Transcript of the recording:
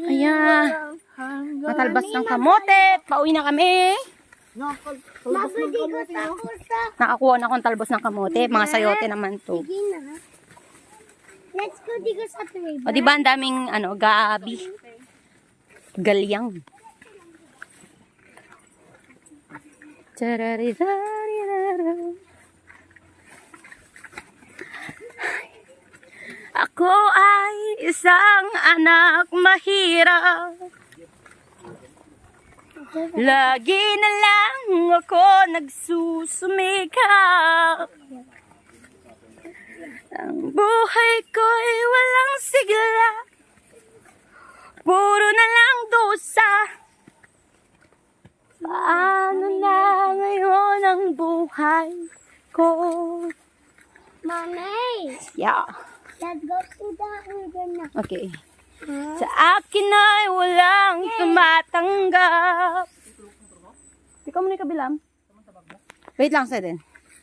Ayan. Matalbas ng kamote. Pauwi na kami. Mabudi ko tapos sa... Nakakuha na akong talbos ng kamote. Mga sayote naman to. Sige na. Let's go dito sa tray. O diba ang daming gabi. Galyang. Chararitarara. Ako ay isang anak mahirap. Lagi na lang ako nagsusumikap. Ang buhay ko'y walang sigla. Puro na lang dusa. Paano na ngayon ang buhay ko? Mommy, Yeah. let's go to the river na. Okay. Sa akin ay walang tumatanggap. Ikaw muna yung kabilang. Wait lang, Seden.